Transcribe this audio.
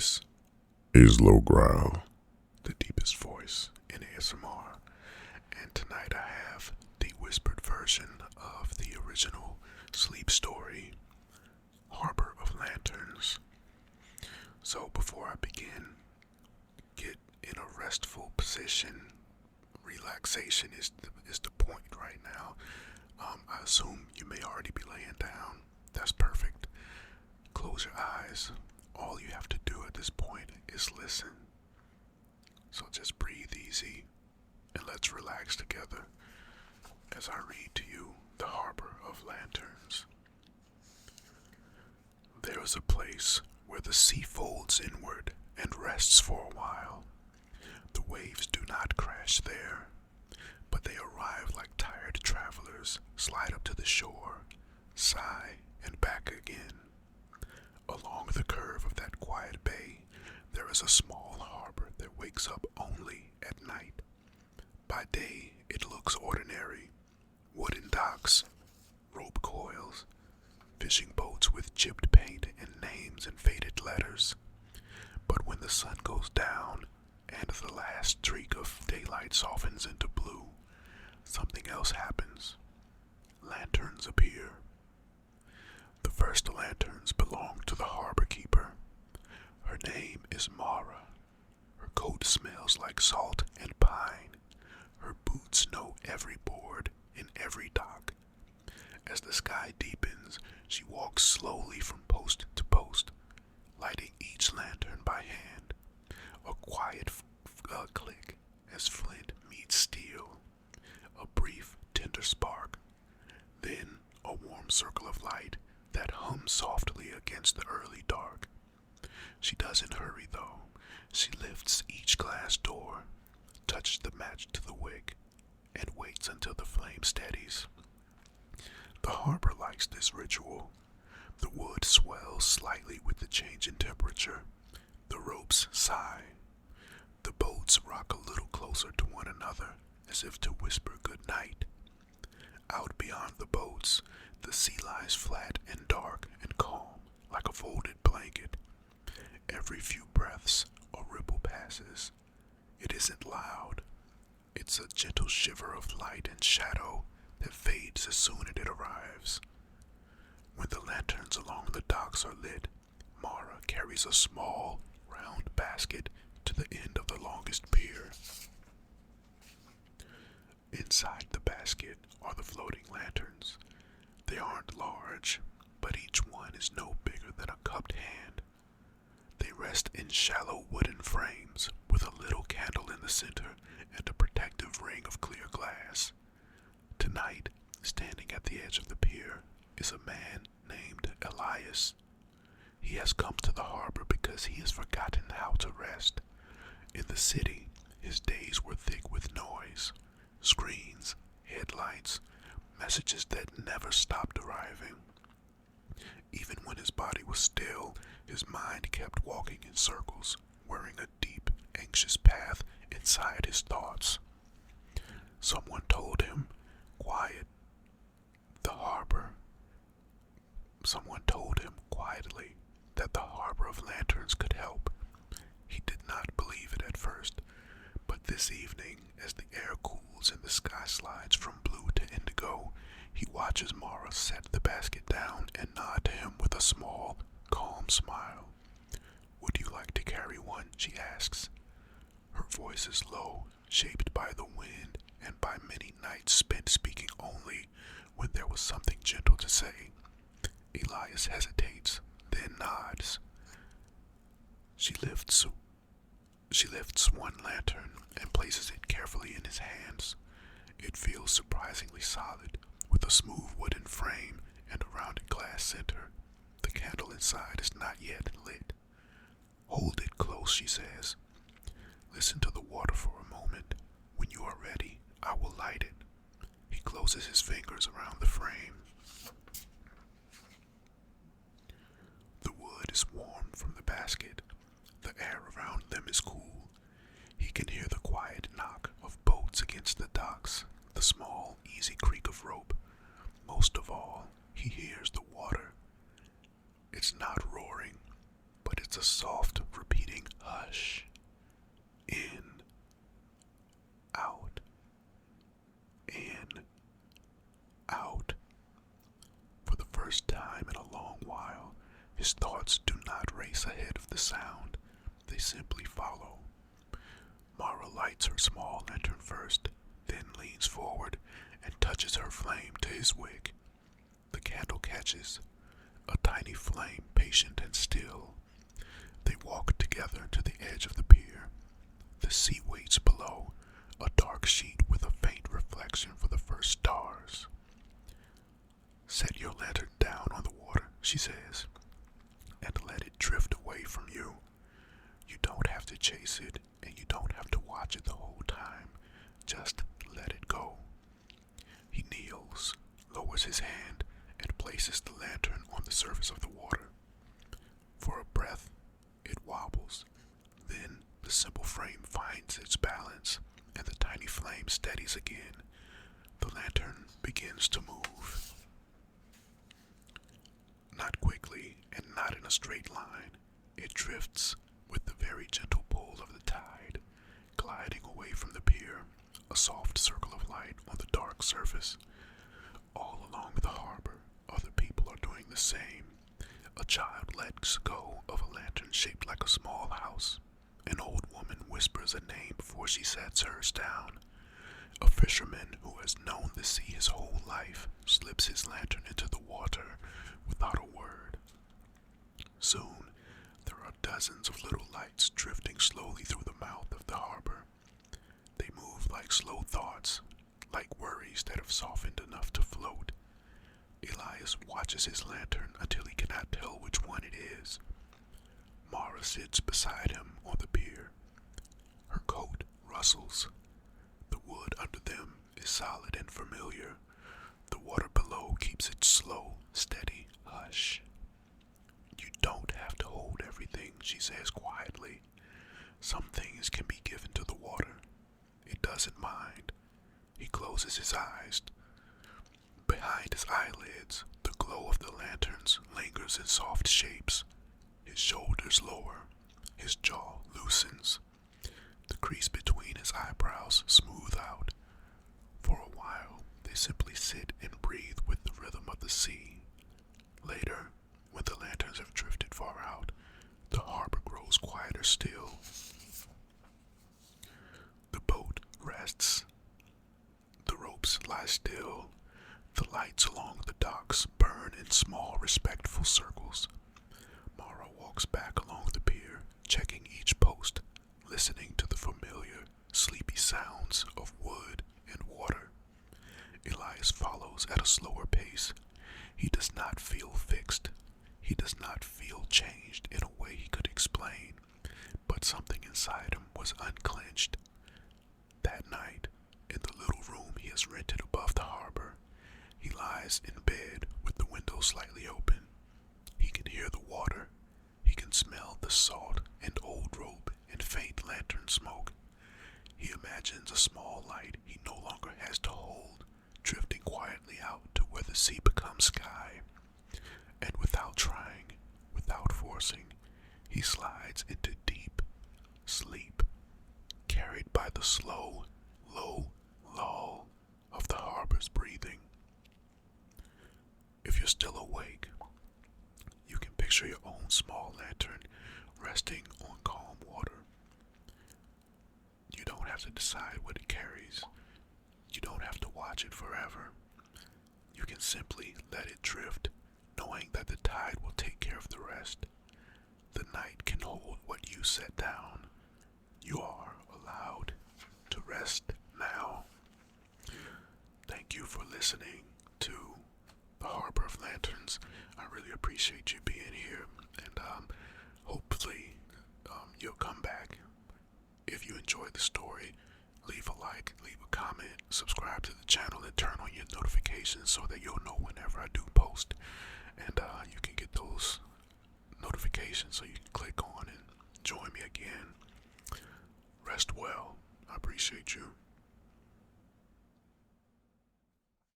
This is Low Growl, the deepest voice in ASMR, and tonight I have the whispered version of the original sleep story, Harbor of Lanterns. So before I begin, get in a restful position. Relaxation is the point right now. I assume you may already be laying down. That's perfect. Close your eyes. All you have to do at this point is listen. So just breathe easy and let's relax together as I read to you The Harbor of Lanterns. There is a place where the sea folds inward and rests for a while. The waves do not crash there, but they arrive like tired travelers, slide up to the shore, sigh, and back again. Along the curve of that quiet bay, there is a small harbor that wakes up only at night. By day, it looks ordinary. Wooden docks, rope coils, fishing boats with chipped paint and names in faded letters. But when the sun goes down and the last streak of daylight softens into blue, something else happens. Lanterns appear. The first lanterns belong to the harbor keeper. Her name is Mara. Her coat smells like salt and pine. Her boots know every board in every dock. As the sky deepens, she walks slowly from post to post, lighting each lantern by hand. A quiet click as flint meets steel. A brief, tender spark. Then a warm circle of light that hums softly against the early dark. She doesn't hurry though. She lifts each glass door, touches the match to the wick, and waits until the flame steadies. The harbor likes this ritual. The wood swells slightly with the change in temperature. The ropes sigh. The boats rock a little closer to one another, as if to whisper good night. Out beyond the boats, the sea lies flat and dark and calm, like a folded blanket. Every few breaths, a ripple passes. It isn't loud. It's a gentle shiver of light and shadow that fades as soon as it arrives. When the lanterns along the docks are lit, Mara carries a small, round basket to the end of the longest pier. Inside the basket are the floating lanterns. They aren't large, but each one is no bigger than a cupped hand. They rest in shallow wooden frames with a little candle in the center and a protective ring of clear glass. Tonight, standing at the edge of the pier, is a man named Elias. He has come to the harbor because he has forgotten how to rest. In the city, his days were thick with noise. Screens, headlights, messages that never stopped arriving. Even when his body was still, his mind kept walking in circles, wearing a deep, anxious path inside his thoughts. Someone told him, quiet, the harbor. Someone told him quietly that the harbor of lanterns could help. He did not believe it at first, but this evening, as the air cools and the sky slides from blue to indigo, he watches Mara set the basket down and nod to him with a small, calm smile. "Would you like to carry one?" she asks. Her voice is low, shaped by the wind and by many nights spent speaking only when there was something gentle to say. Elias hesitates, then nods. She lifts one lantern and places it carefully in his hands. It feels surprisingly solid, with a smooth wooden frame and a rounded glass center. The candle inside is not yet lit. "Hold it close," she says. "Listen to the water for a moment. When you are ready, I will light it." He closes his fingers around the frame. The wood is warm from the basket. The air around them is cool. He can hear the quiet knock of boats against the docks, the small, easy creak of rope. Most of all, he hears the water. It's not roaring, but it's a soft, repeating repeating hush, in, out, in, out. For the first time in a long while, his thoughts do not race ahead of the sound. They simply follow. Mara lights her small lantern first, then leans forward and touches her flame to his wick. The candle catches, a tiny flame, patient and still. They walk together to the edge of the pier. The sea waits below, a dark sheet with a faint reflection for the first stars. Set your lantern down on the water, she says, and let it drift away from you. You don't have to chase it, and you don't have to watch it the whole time. Just let it go. He kneels, lowers his hand, and places the lantern on the surface of the water. For a breath, it wobbles. Then the simple frame finds its balance, and the tiny flame steadies again. The lantern begins to move. Not quickly, and not in a straight line. It drifts with the very gentle pull of the tide, gliding away from the pier, a soft circle of light on the dark surface. All along the harbor, other people are doing the same. A child lets go of a lantern shaped like a small house. An old woman whispers a name before she sets hers down. A fisherman who has known the sea his whole life slips his lantern into the water without a word. Soon, there are dozens of little lights drifting slowly through the mouth of the harbor. They move like slow thoughts, like worries that have softened enough to float. Elias watches his lantern until he cannot tell which one it is. Mara sits beside him on the pier. Her coat rustles. The wood under them is solid and familiar. The water below keeps its slow, steady hush. You don't have to hold everything, she says quietly. Some things can be given to the water. It doesn't mind. He closes his eyes. Behind his eyelids, the glow of the lanterns lingers in soft shapes. His shoulders lower. His jaw loosens. The crease between his eyebrows smooth out. For a while, they simply sit and breathe with the rhythm of the sea. Later, when the lanterns have drifted far out, the harbor grows quieter still. The boat rests. The ropes lie still. The lights along the docks burn in small, respectful circles. Mara walks back along the pier, checking each post, listening to the familiar, sleepy sounds of wood and water. Elias follows at a slower pace. He does not feel fixed. He does not feel changed in a way he could explain, but something inside him was unclenched. That night, in the little room he has rented above the harbor, he lies in bed with the window slightly open. He can hear the water. He can smell the salt and old rope and faint lantern smoke. He imagines a small light he no longer has to hold, drifting quietly out to where the sea becomes sky. And without trying, without forcing, he slides into deep sleep, carried by the slow, low lull of the harbor's breathing. If you're still awake, you can picture your own small lantern resting on calm water. You don't have to decide what it carries. You don't have to watch it forever. You can simply let it drift, knowing that the tide will take care of the rest. The night can hold what you set down. You are allowed to rest now. Thank you for listening to The Harbor of Lanterns. I really appreciate you being here, and hopefully you'll come back. If you enjoyed the story, leave a like, leave a comment, subscribe to the channel, and turn on your notifications so that you'll know whenever I do post. And you can get those notifications so you can click on and join me again. Rest well. I appreciate you.